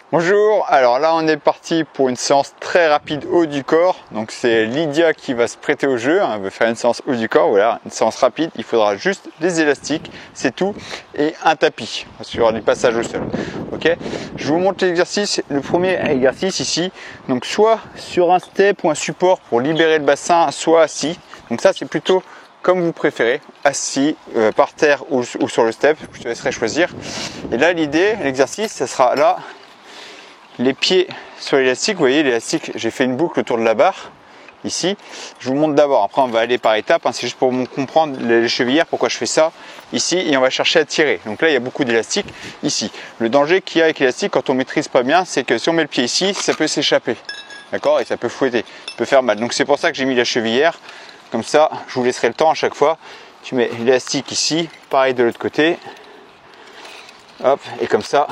Bonjour, alors là on est parti pour une séance très rapide haut du corps. Donc c'est Lydia qui va se prêter au jeu, elle veut faire une séance haut du corps, voilà, une séance rapide. Il faudra juste des élastiques, c'est tout, et un tapis sur les passages au sol. Ok, je vous montre l'exercice. Le premier exercice ici, donc soit sur un step ou un support pour libérer le bassin, soit assis. Donc ça c'est plutôt comme vous préférez, assis, par terre ou sur le step, je te laisserai choisir. Et là l'idée, l'exercice, ça sera là. Les pieds sur l'élastique, vous voyez l'élastique, j'ai fait une boucle autour de la barre, ici. Je vous montre d'abord, après on va aller par étapes, hein, c'est juste pour comprendre les chevillères, pourquoi je fais ça, ici, et on va chercher à tirer. Donc là il y a beaucoup d'élastique, ici. Le danger qu'il y a avec l'élastique quand on ne maîtrise pas bien, c'est que si on met le pied ici, ça peut s'échapper, d'accord, et ça peut fouetter, ça peut faire mal. Donc c'est pour ça que j'ai mis la chevillère, comme ça, je vous laisserai le temps à chaque fois. Tu mets l'élastique ici, pareil de l'autre côté, hop, et comme ça.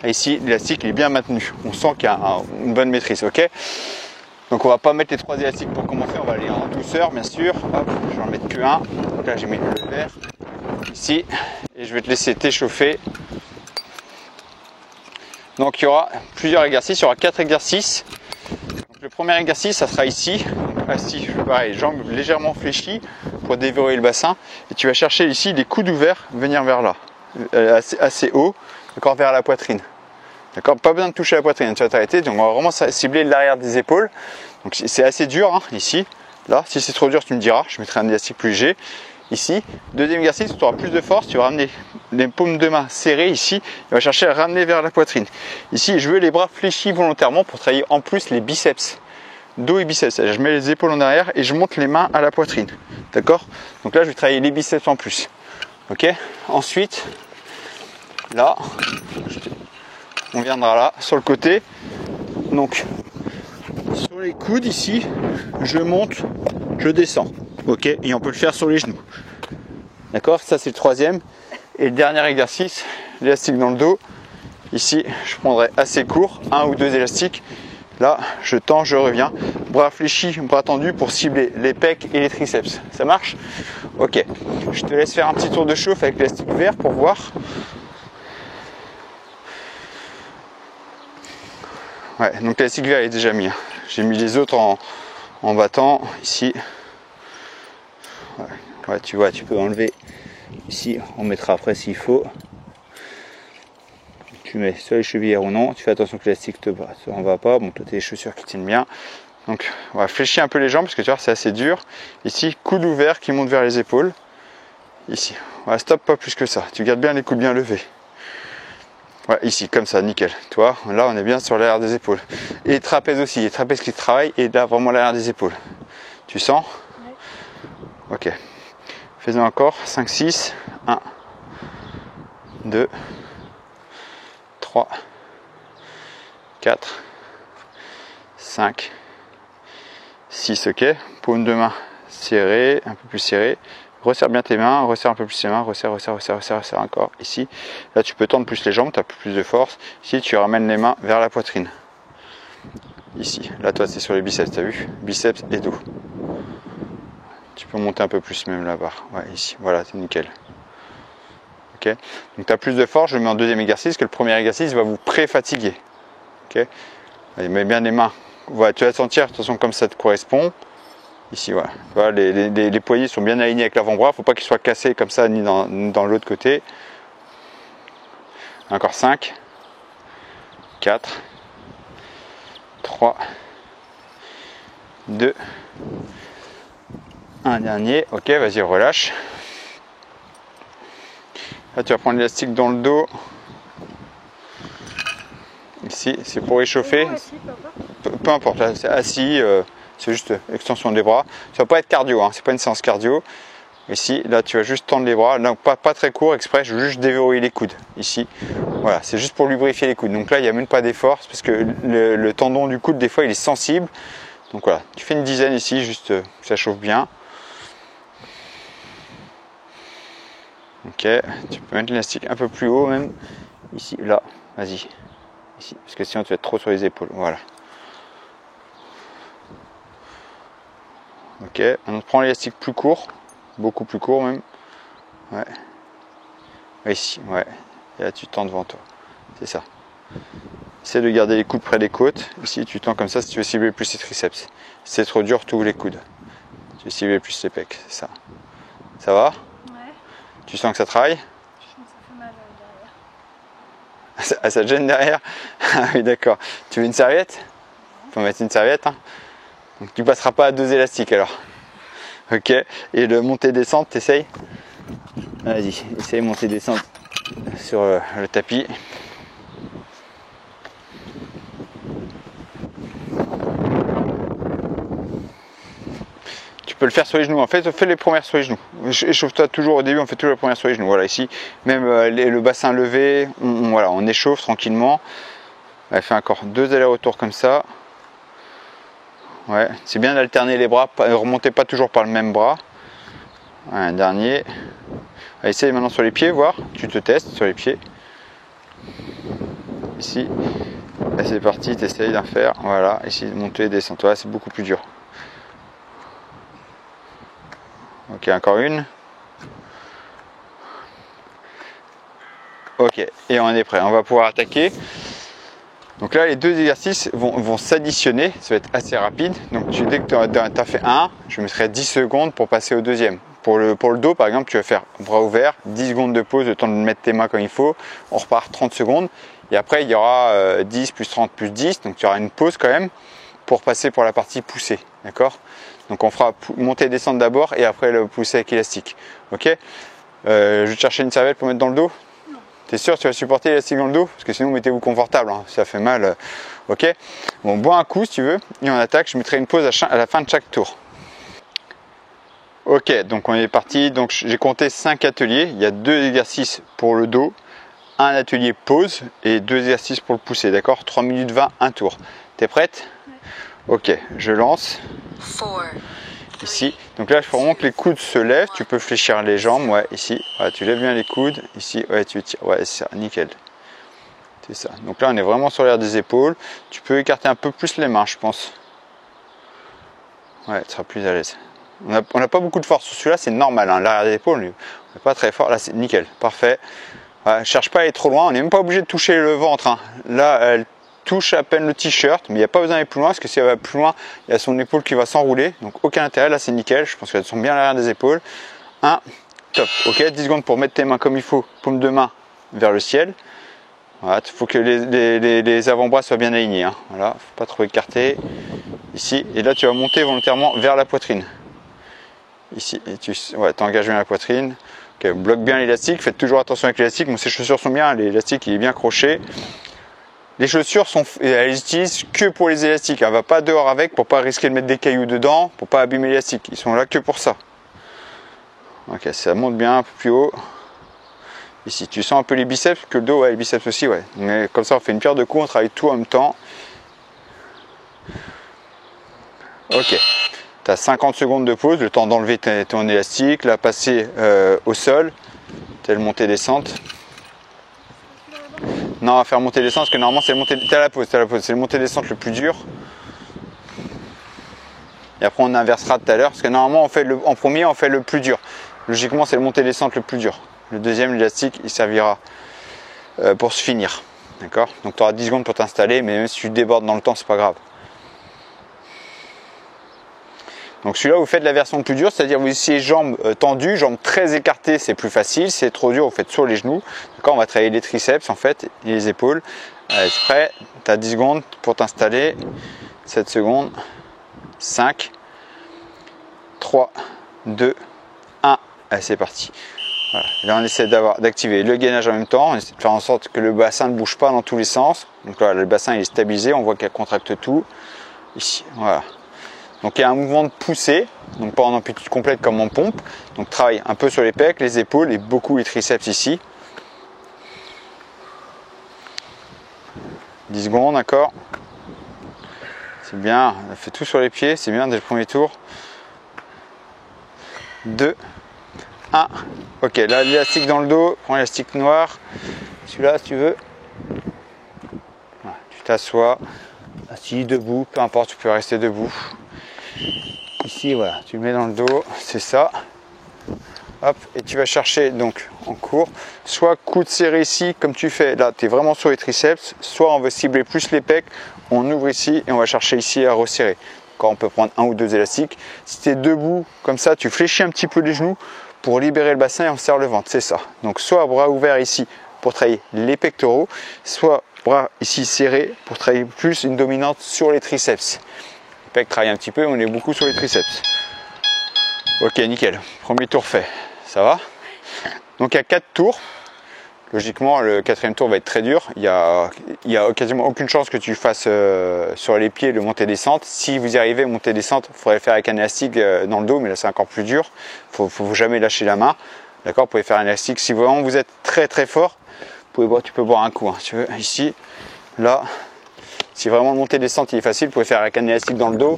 Ici, l'élastique il est bien maintenu. On sent qu'il y a une bonne maîtrise, ok. Donc on va pas mettre les 3 élastiques pour commencer, on va aller en douceur, bien sûr. Hop, je vais en mettre que un. Donc là j'ai mis le vert ici et je vais te laisser t'échauffer. Donc il y aura plusieurs exercices, il y aura 4 exercices. Donc, le premier exercice, ça sera ici. Donc, assis, pareil, jambes légèrement fléchies pour déverrouiller le bassin. Et tu vas chercher ici les coudes ouverts, venir vers là, assez haut, d'accord, vers la poitrine. D'accord, pas besoin de toucher la poitrine, tu vas t'arrêter. Donc on va vraiment cibler l'arrière des épaules. Donc c'est assez dur, hein, ici. Là, si c'est trop dur, tu me diras. Je mettrai un élastique plus léger. Ici, deuxième exercice, tu auras plus de force. Tu vas ramener les paumes de main serrées ici. Tu vas chercher à ramener vers la poitrine. Ici, je veux les bras fléchis volontairement pour travailler en plus les biceps. Dos et biceps. Je mets les épaules en arrière et je monte les mains à la poitrine. D'accord? Donc là, je vais travailler les biceps en plus. Ok? Ensuite, là, on viendra là, sur le côté. Donc, sur les coudes ici, je monte, je descends. Ok, et on peut le faire sur les genoux. D'accord, ça c'est le troisième. Et le dernier exercice, l'élastique dans le dos. Ici, je prendrai assez court, 1 ou 2 élastiques. Là, je tends, je reviens. Bras fléchis, bras tendus pour cibler les pecs et les triceps. Ça marche? Ok. Je te laisse faire un petit tour de chauffe avec l'élastique vert pour voir. Ouais, donc l'élastique vert est déjà mis. J'ai mis les autres en battant ici. Ouais, tu vois, tu peux enlever ici. On mettra après s'il faut. Tu mets sur les chevillères ou non. Tu fais attention que l'élastique ne va pas. Bon, toi, tu as les chaussures qui tiennent bien. Donc, on va fléchir un peu les jambes parce que tu vois, c'est assez dur. Ici, coude ouvert qui monte vers les épaules. Ici. Ouais, stop, pas plus que ça. Tu gardes bien les coudes bien levés. Ouais, ici, comme ça, nickel. Tu vois, là, on est bien sur l'arrière des épaules. Et trapèze aussi, et trapèze qui travaille, et là, vraiment l'arrière des épaules. Tu sens? Ouais. Ok. Faisons encore. 5, 6. 1, 2, 3, 4, 5, 6. Ok. Paume de main serrée, un peu plus serrée. Resserre bien tes mains, resserre un peu plus tes mains, resserre encore. Ici, là tu peux tendre plus les jambes, tu as plus de force. Ici, tu ramènes les mains vers la poitrine. Ici, là toi c'est sur les biceps, tu as vu? Biceps et dos. Tu peux monter un peu plus même la barre. Ouais, ici, voilà, c'est nickel. Ok, donc tu as plus de force, je le mets en deuxième exercice, que le premier exercice va vous pré-fatiguer. Ok, allez, mets bien les mains. Voilà, tu vas sentir, attention comme ça te correspond. Ici, voilà. Voilà, les poignets sont bien alignés avec l'avant-bras. Il ne faut pas qu'ils soient cassés comme ça, ni dans l'autre côté. Encore 5, 4, 3, 2, un dernier. Ok, vas-y, relâche. Là, tu vas prendre l'élastique dans le dos. Ici, c'est pour échauffer. Peu importe, là, c'est assis. C'est juste extension des bras. Ça va pas être cardio, hein, c'est pas une séance cardio. Ici, là, tu vas juste tendre les bras. Donc pas très court, exprès, je veux juste déverrouiller les coudes. Ici, voilà, c'est juste pour lubrifier les coudes. Donc là, il n'y a même pas d'effort parce que le tendon du coude, des fois, il est sensible. Donc voilà, tu fais une dizaine ici, juste ça chauffe bien. Ok, tu peux mettre l'élastique un peu plus haut même. Ici, là, vas-y. Ici, parce que sinon tu vas être trop sur les épaules. Voilà. Ok, on prend l'élastique plus court, beaucoup plus court même. Ouais. Ici, ouais. Et là tu tends devant toi. C'est ça. Essaie de garder les coudes près des côtes. Ici, tu tends comme ça si tu veux cibler plus les triceps. Si c'est trop dur, tu ouvres les coudes. Tu veux cibler plus les pecs, c'est ça. Ça va? Ouais. Tu sens que ça travaille? Je sens que ça fait mal derrière. Ah, ça te gêne derrière? Ah oui, d'accord. Tu veux une serviette? Faut mettre une serviette. Hein. Donc tu passeras pas à 2 élastiques alors. Ok. Et le monter-descente, t'essayes? Vas-y, essaye monter-descente sur le tapis. Tu peux le faire sur les genoux. En fait, fais les premières sur les genoux. Échauffe-toi toujours au début, on fait toujours les premières sur les genoux. Voilà, ici, même le bassin levé, voilà, on échauffe tranquillement. Elle fait encore 2 allers-retours comme ça. Ouais, c'est bien d'alterner les bras, remontez pas toujours par le même bras. Ouais, un dernier. Allez, essaye maintenant sur les pieds, voir. Tu te testes sur les pieds. Ici. Et c'est parti, tu essayes d'en faire. Voilà, ici, monter et descendre. Voilà, c'est beaucoup plus dur. Ok, encore une. Ok, et on est prêt. On va pouvoir attaquer. Donc là, les 2 exercices vont s'additionner. Ça va être assez rapide. Donc dès que tu as fait un, je mettrai 10 secondes pour passer au deuxième. Pour le dos, par exemple, tu vas faire bras ouverts, 10 secondes de pause, le temps de mettre tes mains comme il faut. On repart 30 secondes. Et après, il y aura 10 plus 30 plus 10. Donc tu auras une pause quand même pour passer pour la partie poussée. D'accord? Donc on fera monter et descendre d'abord et après le pousser avec élastique. Ok? Je vais te chercher une serviette pour mettre dans le dos. T'es sûr que tu vas supporter l'élastique dans le dos? Parce que sinon mettez-vous confortable, hein. Ça fait mal. Ok? Bon, bois un coup si tu veux et on attaque. Je mettrai une pause à la fin de chaque tour. Ok, donc on est parti. Donc j'ai compté 5 ateliers. Il y a 2 exercices pour le dos, un atelier pause et 2 exercices pour le pousser. D'accord? 3 minutes 20, un tour. T'es prête? Ok, je lance. Ici, donc là il faut vraiment que les coudes se lèvent, tu peux fléchir les jambes, ouais, ici, ouais, tu lèves bien les coudes, ici, ouais, tu tires, ouais, c'est ça, nickel. C'est ça, donc là on est vraiment sur l'air des épaules, tu peux écarter un peu plus les mains je pense. Ouais, tu seras plus à l'aise. On n'a pas beaucoup de force sur celui-là, c'est normal, hein. L'arrière des épaules, on n'est pas très fort, là c'est nickel, parfait. Ouais, cherche pas à aller trop loin, on n'est même pas obligé de toucher le ventre, hein. Là, elle touche à peine le t-shirt, mais il n'y a pas besoin d'aller plus loin, parce que si elle va plus loin, il y a son épaule qui va s'enrouler, donc aucun intérêt, là c'est nickel, je pense qu'elles sont bien à l'arrière des épaules. 1, top, ok, 10 secondes pour mettre tes mains comme il faut, paume de main vers le ciel. Voilà, il faut que les avant-bras soient bien alignés, hein. Voilà, faut pas trop écarter. Ici, et là tu vas monter volontairement vers la poitrine. Ici, et tu engages bien la poitrine. Ok, bloque bien l'élastique, faites toujours attention avec l'élastique, bon, ces chaussures sont bien, l'élastique il est bien croché. Les chaussures elles utilisent que pour les élastiques. Elle ne va pas dehors avec pour pas risquer de mettre des cailloux dedans, pour pas abîmer l'élastique. Ils sont là que pour ça. Ok, ça monte bien un peu plus haut. Ici, tu sens un peu les biceps, que le dos, ouais, les biceps aussi, ouais. Mais comme ça, on fait une pierre de coups, on travaille tout en même temps. Ok. Tu as 50 secondes de pause, le temps d'enlever ton élastique, la passer au sol, telle montée-descente. Non, on va faire monter-descente parce que normalement c'est le monter. T'as la pause, c'est le monter-descente le plus dur. Et après on inversera tout à l'heure parce que normalement on fait en premier on fait le plus dur. Logiquement c'est le monter-descente le plus dur. Le deuxième, l'élastique, il servira pour se finir. D'accord? Donc tu auras 10 secondes pour t'installer, mais même si tu débordes dans le temps, c'est pas grave. Donc celui-là, vous faites la version plus dure, c'est-à-dire vous essayez jambes tendues, jambes très écartées, c'est plus facile. C'est trop dur, vous faites sur les genoux. D'accord, on va travailler les triceps en fait et les épaules. Allez, c'est prêt. Tu as 10 secondes pour t'installer. 7 secondes. 5, 3, 2, 1. Allez, c'est parti. Voilà. Là, on essaie d'activer le gainage en même temps. On essaie de faire en sorte que le bassin ne bouge pas dans tous les sens. Donc là, le bassin il est stabilisé. On voit qu'elle contracte tout. Ici, voilà. Donc il y a un mouvement de poussée, donc pas en amplitude complète comme en pompe. Donc travaille un peu sur les pecs, les épaules et beaucoup les triceps ici. 10 secondes, d'accord. C'est bien, on fait tout sur les pieds, c'est bien dès le premier tour. 2, 1. Ok, là l'élastique dans le dos, prends l'élastique noir. Celui-là si tu veux. Voilà, tu t'assois, assis, debout, peu importe, tu peux rester debout. Ici, voilà, tu le mets dans le dos, c'est ça. Hop, et tu vas chercher donc en cours, soit coude serré ici, comme tu fais là, tu es vraiment sur les triceps, soit on veut cibler plus les pecs, on ouvre ici et on va chercher ici à resserrer. Quand on peut prendre un ou deux élastiques. Si tu es debout comme ça, tu fléchis un petit peu les genoux pour libérer le bassin et on serre le ventre, c'est ça. Donc soit bras ouverts ici pour travailler les pectoraux, soit bras ici serrés pour travailler plus une dominante sur les triceps. Les pecs travaillent un petit peu, on est beaucoup sur les triceps. Ok, nickel. Premier tour fait. Ça va? Donc il y a 4 tours. Logiquement, le 4e tour va être très dur. Il y a quasiment aucune chance que tu fasses sur les pieds le montée-descente. Si vous y arrivez, montée-descente, il faudrait le faire avec un élastique dans le dos, mais là c'est encore plus dur. Il faut jamais lâcher la main. D'accord? Vous pouvez faire un élastique. Si vraiment vous êtes très très fort, tu peux boire un coup. Hein, si tu veux. Ici, là. Si vraiment le montée-descente il est facile, vous pouvez faire avec un élastique dans le dos.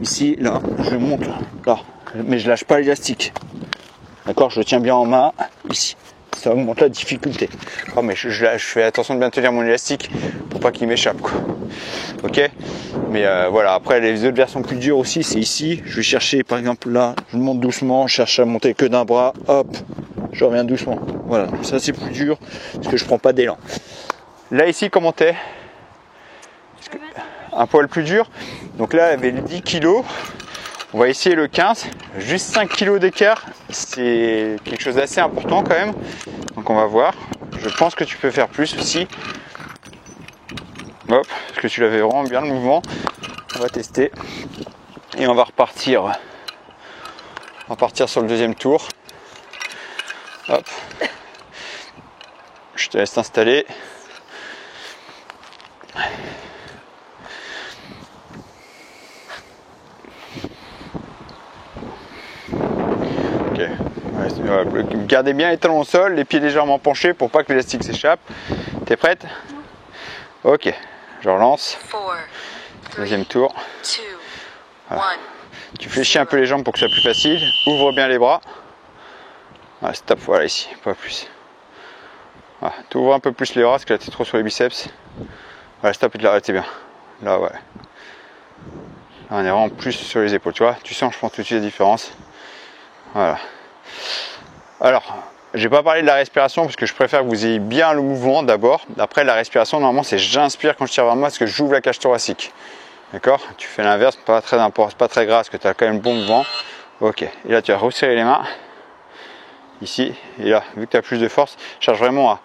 Ici, là, je monte là. Mais je lâche pas l'élastique. D'accord, je le tiens bien en main, ici. Ça augmente la difficulté. Oh, mais je fais attention de bien tenir mon élastique pour pas qu'il m'échappe, quoi. Ok. Mais voilà, après les autres versions plus dures aussi, c'est ici. Je vais chercher, par exemple là, je monte doucement, je cherche à monter que d'un bras, hop, je reviens doucement. Voilà, ça c'est plus dur parce que je prends pas d'élan. Là ici, comment t'es? Un poil plus dur. Donc là, elle avait le 10 kg. On va essayer le 15. Juste 5 kg d'écart. C'est quelque chose d'assez important quand même. Donc on va voir. Je pense que tu peux faire plus aussi. Hop, parce que tu l'avais vraiment bien le mouvement. On va tester. Et on va repartir. On va partir sur le 2e tour. Hop. Je te laisse t'installer. Gardez bien les talons au sol, les pieds légèrement penchés pour pas que l'élastique s'échappe. T'es prête? Ok, je relance. 2e tour. Voilà. Tu fléchis un peu les jambes pour que ce soit plus facile. Ouvre bien les bras. Voilà, stop, voilà ici, pas plus. Voilà. Tu ouvres un peu plus les bras parce que là tu es trop sur les biceps. Voilà, stop et là t'es bien. Là, ouais. Là, on est vraiment plus sur les épaules, tu vois. Tu sens, je pense tout de suite la différence. Voilà. Alors, j'ai pas parlé de la respiration parce que je préfère que vous ayez bien le mouvement d'abord. Après, la respiration, normalement, c'est j'inspire quand je tire vers moi parce que j'ouvre la cage thoracique. D'accord? Tu fais l'inverse, pas très important, pas très grave parce que tu as quand même le bon mouvement. Ok. Et là, tu vas resserrer les mains. Ici. Et là, vu que tu as plus de force, cherche vraiment à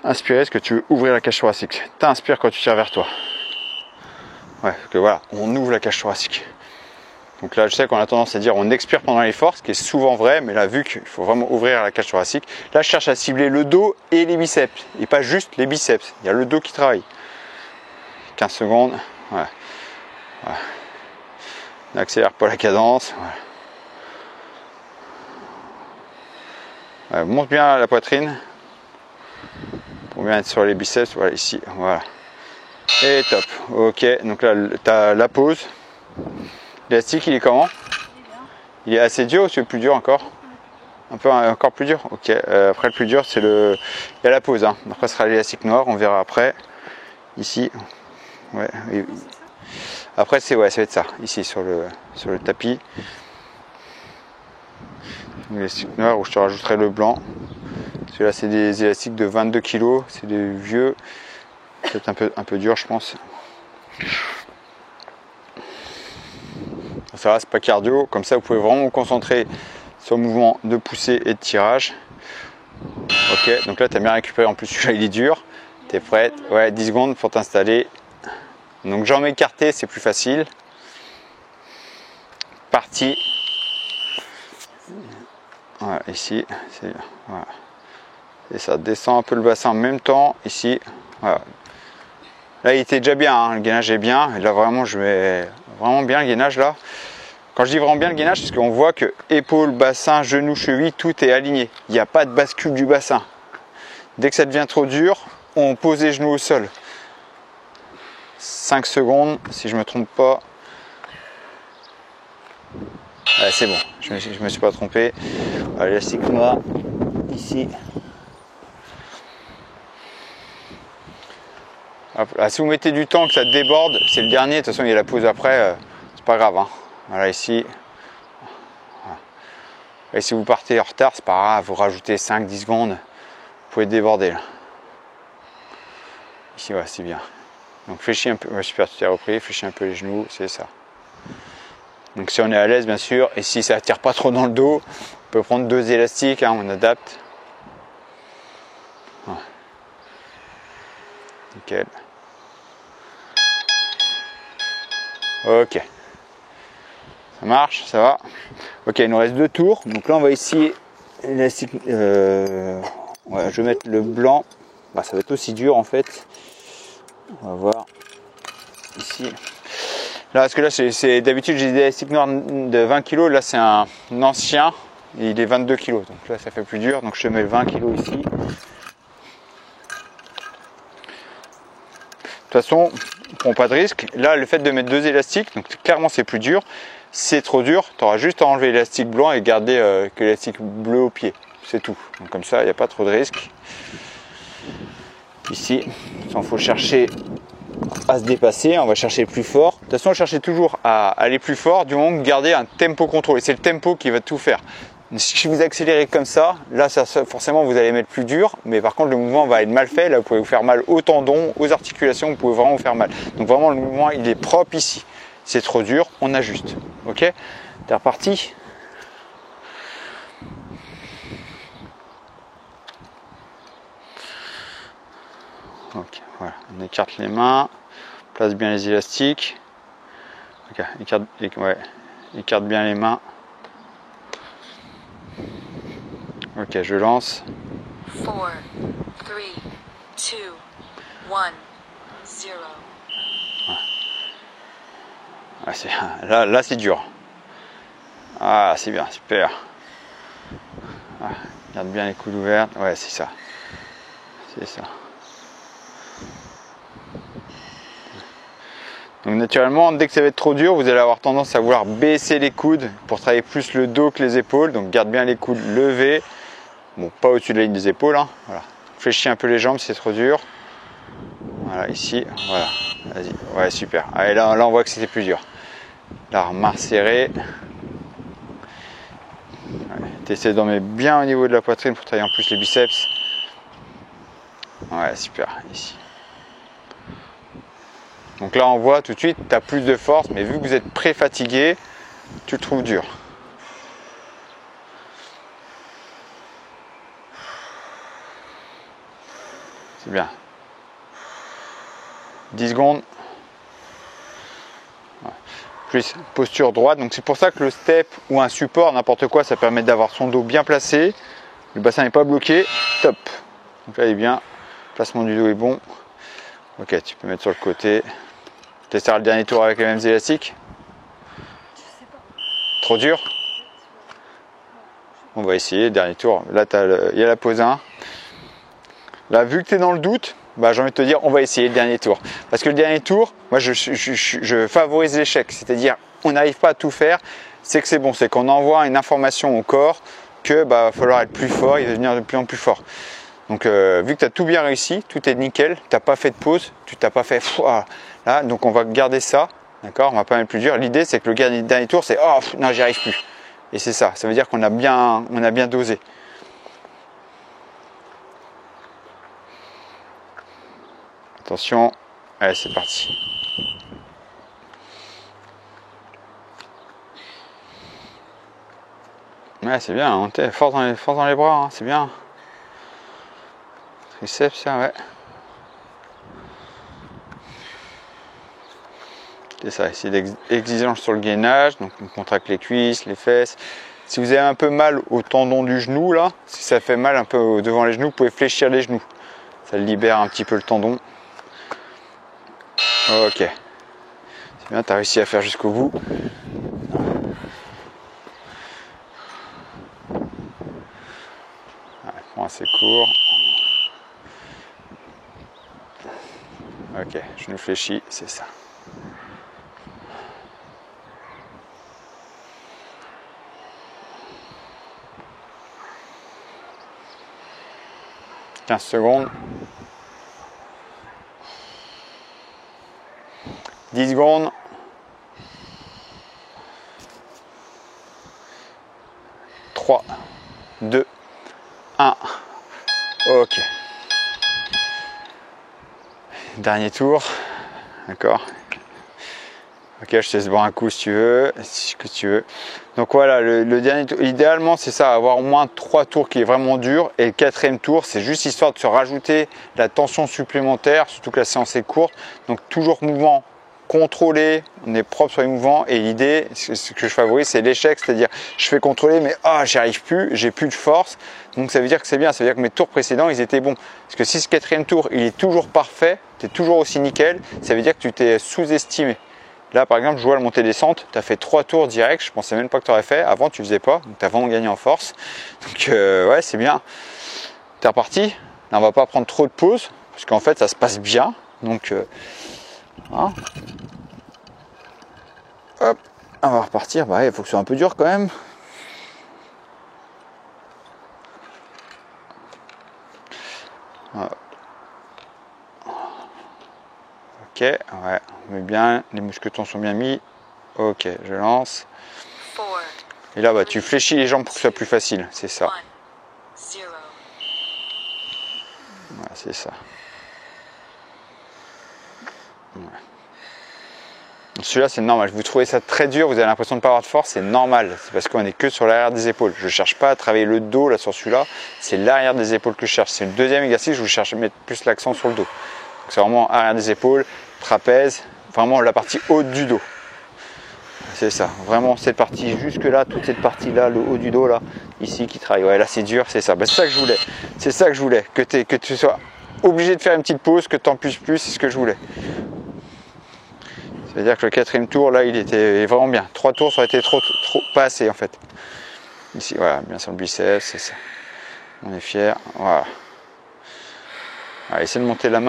inspirer parce que tu veux ouvrir la cage thoracique. Tu inspires quand tu tires vers toi. Ouais, parce que voilà, on ouvre la cage thoracique. Donc là, je sais qu'on a tendance à dire on expire pendant l'effort, ce qui est souvent vrai, mais là, vu qu'il faut vraiment ouvrir la cage thoracique, là, je cherche à cibler le dos et les biceps, et pas juste les biceps. Il y a le dos qui travaille. 15 secondes. Voilà. Voilà. N'accélère pas la cadence. Voilà. Voilà, monte bien la poitrine pour bien être sur les biceps. Voilà, ici. Voilà. Et top. Ok, donc là, tu as la pause. L'élastique, il est comment? Il est assez dur ou c'est plus dur encore? Un peu encore plus dur? Ok, après le plus dur, c'est le... Il y a la pause, hein. Après, ce sera l'élastique noir, on verra après. Ici. Ouais. Après, ça va être ça, ici, sur le tapis. L'élastique noir où je te rajouterai le blanc. Celui-là, c'est des élastiques de 22 kg. C'est des vieux. Peut-être un peu dur, je pense. Ça va, c'est pas cardio, comme ça vous pouvez vraiment vous concentrer sur le mouvement de poussée et de tirage. Ok, donc là tu as bien récupéré, en plus celui-là il est dur. Tu es prête? Ouais, 10 secondes pour t'installer. Donc jambes écartées, c'est plus facile. Parti. Voilà, ici, voilà. Et ça descend un peu le bassin en même temps, ici. Voilà. Là il était déjà bien, hein, le gainage est bien. Et là vraiment je mets vraiment bien le gainage là. Quand je dis vraiment bien le gainage, c'est qu'on voit que épaules, bassin, genoux, cheville, tout est aligné. Il n'y a pas de bascule du bassin. Dès que ça devient trop dur, on pose les genoux au sol. 5 secondes, si je ne me trompe pas. Ouais, c'est bon, je me suis pas trompé. L'élastique noir, ici. Là, si vous mettez du temps que ça déborde, c'est le dernier. De toute façon, il y a la pause après, c'est pas grave. Hein. Voilà, ici. Et si vous partez en retard, c'est pas grave, vous rajoutez 5-10 secondes, vous pouvez déborder là. Ici, ouais, c'est bien. Donc fléchis un peu, ouais, super, tu t'es repris, fléchis un peu les genoux, c'est ça. Donc si on est à l'aise, bien sûr, et si ça ne tire pas trop dans le dos, on peut prendre 2 élastiques, hein, on adapte. Ouais. Nickel. Ok. Ça marche, ça va. Ok, il nous reste 2 tours. Donc là, on va essayer l'élastique. Ouais, je vais mettre le blanc. Bah, ça va être aussi dur en fait. On va voir ici. Là, parce que là, c'est d'habitude j'ai des élastiques noirs de 20 kg. Là, c'est un ancien. Et il est 22 kg. Donc là, ça fait plus dur. Donc je te mets 20 kg ici. De toute façon, on prend pas de risque. Là, le fait de mettre 2 élastiques, donc clairement c'est plus dur. Si c'est trop dur, tu auras juste à enlever l'élastique blanc et garder que l'élastique bleu au pied. C'est tout. Donc comme ça, il n'y a pas trop de risque. Ici, il faut chercher à se dépasser. On va chercher plus fort. De toute façon, cherchez toujours à aller plus fort du moment que garder un tempo contrôlé. C'est le tempo qui va tout faire. Si vous accélérez comme ça, là forcément vous allez mettre plus dur, mais par contre le mouvement va être mal fait, là vous pouvez vous faire mal aux tendons, aux articulations, vous pouvez vraiment vous faire mal. Donc vraiment le mouvement il est propre ici. C'est trop dur, on ajuste. Ok? T'es reparti? Ok, voilà, on écarte les mains, place bien les élastiques. Ok, écarte bien les mains. Ok, je lance. 4, 3, 2, 1, 0. Ah, là c'est dur. Ah, c'est bien, super. Ah, garde bien les coudes ouverts. Ouais, c'est ça. C'est ça. Donc naturellement, dès que ça va être trop dur, vous allez avoir tendance à vouloir baisser les coudes pour travailler plus le dos que les épaules. Donc garde bien les coudes levés. Bon, pas au-dessus de la ligne des épaules. Hein. Voilà. Fléchis un peu les jambes si c'est trop dur. Voilà, ici. Voilà. Vas-y. Ouais, super. Allez, là on voit que c'était plus dur. La main serrée. Ouais. T'essaies d'en mettre bien au niveau de la poitrine pour travailler en plus les biceps. Ouais, super. Ici. Donc là, on voit tout de suite, tu as plus de force, mais vu que vous êtes pré-fatigué, tu le trouves dur. C'est bien. 10 secondes. Ouais. Plus posture droite. Donc c'est pour ça que le step ou un support, n'importe quoi, ça permet d'avoir son dos bien placé. Le bassin n'est pas bloqué. Top. Donc là, il est bien. Le placement du dos est bon. Ok, tu peux mettre sur le côté. Tu essaieras le dernier tour avec les mêmes élastiques. Trop dur? On va essayer, dernier tour. Là, il y a la pause 1. Là, vu que tu es dans le doute, bah, j'ai envie de te dire, on va essayer le dernier tour. Parce que le dernier tour, moi, je favorise l'échec. C'est-à-dire, on n'arrive pas à tout faire. C'est que c'est bon. C'est qu'on envoie une information au corps que va falloir être plus fort. Il va devenir de plus en plus fort. Donc, vu que tu as tout bien réussi, tout est nickel, tu n'as pas fait de pause, tu t'as pas fait là, donc on va garder ça, d'accord? On va pas mettre plus dur. L'idée, c'est que le dernier tour, c'est oh non, j'y arrive plus. Et c'est ça. Ça veut dire qu'on a bien dosé. Attention, allez, c'est parti. Ouais, c'est bien. On est fort dans les bras, hein, c'est bien. Triceps, ça, ouais. C'est ça, essayer d'exigence sur le gainage, donc on contracte les cuisses, les fesses. Si vous avez un peu mal au tendon du genou, là, si ça fait mal un peu devant les genoux, vous pouvez fléchir les genoux. Ça libère un petit peu le tendon. Ok. C'est bien, tu as réussi à faire jusqu'au bout. Ouais, prends assez court. Ok, genou fléchi, c'est ça. « 15 secondes. 10 secondes. 3, 2, 1. Ok. Dernier tour. D'accord. Ok, je te laisse boire un coup si tu veux. Si tu veux. Donc voilà, le dernier tour, idéalement c'est ça, avoir au moins 3 tours qui est vraiment dur. Et le 4e tour, c'est juste histoire de se rajouter la tension supplémentaire, surtout que la séance est courte. Donc toujours mouvement contrôlé, on est propre sur les mouvements. Et l'idée, ce que je favorise, c'est l'échec, c'est-à-dire je fais contrôler, mais j'y arrive plus, j'ai plus de force. Donc ça veut dire que c'est bien, ça veut dire que mes tours précédents, ils étaient bons. Parce que si ce 4e tour, il est toujours parfait, tu es toujours aussi nickel, ça veut dire que tu t'es sous-estimé. Là, par exemple, je vois le montée-descente, tu as fait 3 tours direct, je pensais même pas que tu aurais fait. Avant, tu faisais pas, donc tu as vraiment gagné en force. Donc, ouais, c'est bien. Tu es reparti. Là, on va pas prendre trop de pauses, parce qu'en fait, ça se passe bien. Donc, hein. Hop, on va repartir. Bah, il faut que ce soit un peu dur quand même. Voilà. Ok, ouais, on met bien, les mousquetons sont bien mis. Ok, je lance. Et là, bah, tu fléchis les jambes pour que ce soit plus facile, c'est ça. Voilà, c'est ça. Ouais. Celui-là, c'est normal. Vous trouvez ça très dur, vous avez l'impression de ne pas avoir de force, c'est normal. C'est parce qu'on est que sur l'arrière des épaules. Je ne cherche pas à travailler le dos là sur celui-là, c'est l'arrière des épaules que je cherche. C'est le deuxième exercice, je vous cherche à mettre plus l'accent sur le dos. C'est vraiment arrière des épaules, trapèze, vraiment la partie haute du dos. C'est ça, vraiment cette partie jusque là, toute cette partie là, le haut du dos là, ici qui travaille. Ouais, là c'est dur, c'est ça. Bah, c'est ça que je voulais. C'est ça que je voulais. Que tu sois obligé de faire une petite pause, que tu en puisses plus, c'est ce que je voulais. C'est-à-dire que le 4e tour là, il était vraiment bien. 3 tours, ça aurait été trop pas assez en fait. Ici, voilà, bien sur le biceps, c'est ça. On est fiers. Voilà. Allez, essaie de monter la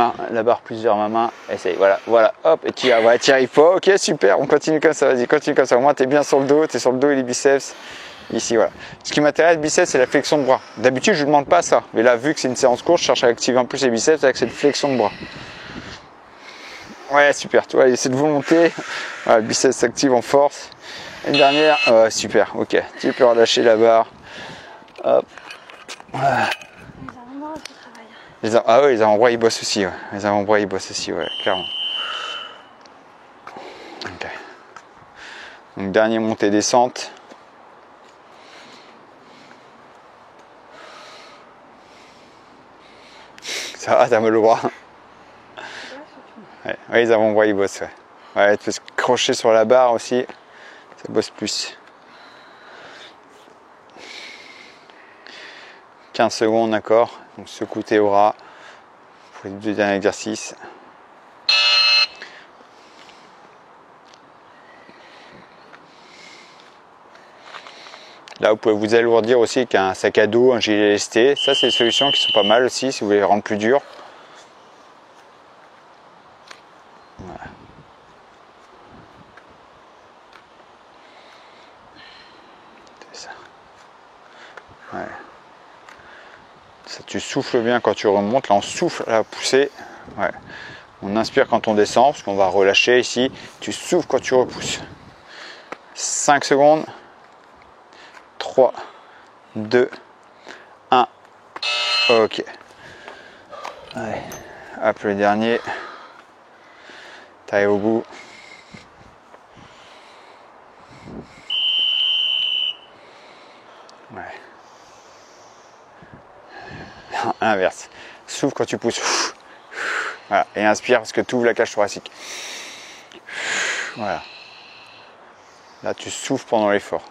barre plus vers ma main. Essaye, voilà, hop, et tu arrives pas. Ok, super, on continue comme ça, vas-y, continue comme ça. Au moins, tu es bien sur le dos, tu es sur le dos et les biceps. Ici, voilà. Ce qui m'intéresse, le biceps, c'est la flexion de bras. D'habitude, je ne demande pas ça. Mais là, vu que c'est une séance courte, je cherche à activer un peu les biceps avec cette flexion de bras. Ouais, super, tu vois, il y a cette volonté. Voilà, le biceps s'active en force. Une dernière, super, ok. Tu peux relâcher la barre. Hop. Voilà. Ah oui, les avant-bras ils bossent aussi, ouais. Les avant-bras ils bossent aussi, ouais, clairement. Ok. Donc dernier montée-descente. Ça va, t'as mal au bras? Ouais, les avant-bras ils bossent, ouais. Ouais, tu peux se crocher sur la barre aussi, ça bosse plus. 15 secondes, d'accord. Donc secoue tes bras pour les 2 derniers exercices. Là, vous pouvez vous alourdir aussi avec un sac à dos, un gilet lesté. Ça, c'est des solutions qui sont pas mal aussi si vous voulez les rendre plus durs. Voilà. C'est ça. Ouais. Ça, tu souffles bien quand tu remontes. Là, on souffle à la poussée. Ouais. On inspire quand on descend, parce qu'on va relâcher ici. Tu souffles quand tu repousses. 5 secondes. 3, 2, 1. Ok. Allez. Hop, le dernier. T'arrives au bout. Ouais. Non, à l'inverse. Souffle quand tu pousses. Voilà. Et inspire parce que tu ouvres la cage thoracique. Voilà. Là, tu souffles pendant l'effort.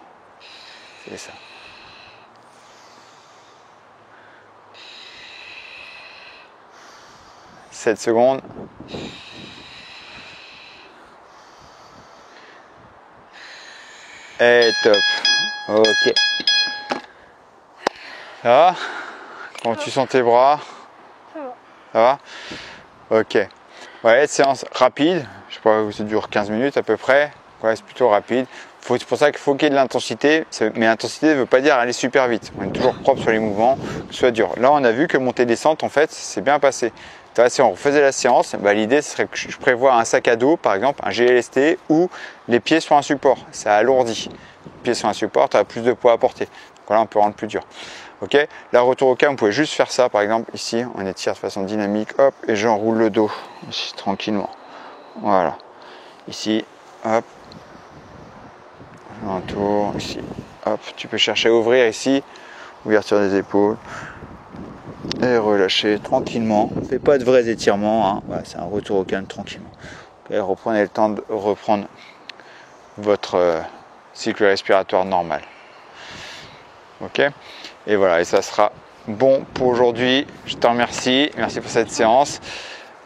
C'est ça. « 7 secondes. Et top. Ok. Ça va? Comment tu sens tes bras? Ça va? Ok. Ouais, séance rapide. Je sais pas, ça dure 15 minutes à peu près. Ouais, c'est plutôt rapide. C'est pour ça qu'il faut qu'il y ait de l'intensité. Mais l'intensité ne veut pas dire aller super vite. On est toujours propre sur les mouvements, que ce soit dur. Là, on a vu que montée-descente, en fait, c'est bien passé. Si on refaisait la séance, bah, l'idée serait que je prévoie un sac à dos, par exemple, un GLST ou les pieds sur un support. Ça alourdit. Les pieds sur un support, tu as plus de poids à porter. Donc là, on peut rendre plus dur. Ok, là, retour au calme, vous pouvez juste faire ça. Par exemple, ici, on étire de façon dynamique. Hop, et j'enroule le dos. Ici, tranquillement. Voilà. Ici, hop. Un tour. Ici, hop. Tu peux chercher à ouvrir ici. Ouverture des épaules. Et relâcher tranquillement. Ne faites pas de vrais étirements. Hein. Voilà, c'est un retour au calme tranquillement. Okay, reprenez le temps de reprendre votre cycle respiratoire normal. Ok, et voilà, et ça sera bon pour aujourd'hui. Je te remercie, merci pour cette séance.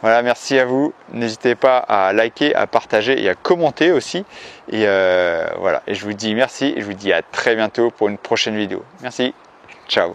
Voilà, merci à vous. N'hésitez pas à liker, à partager et à commenter aussi. Et voilà, et je vous dis merci et je vous dis à très bientôt pour une prochaine vidéo. Merci, ciao.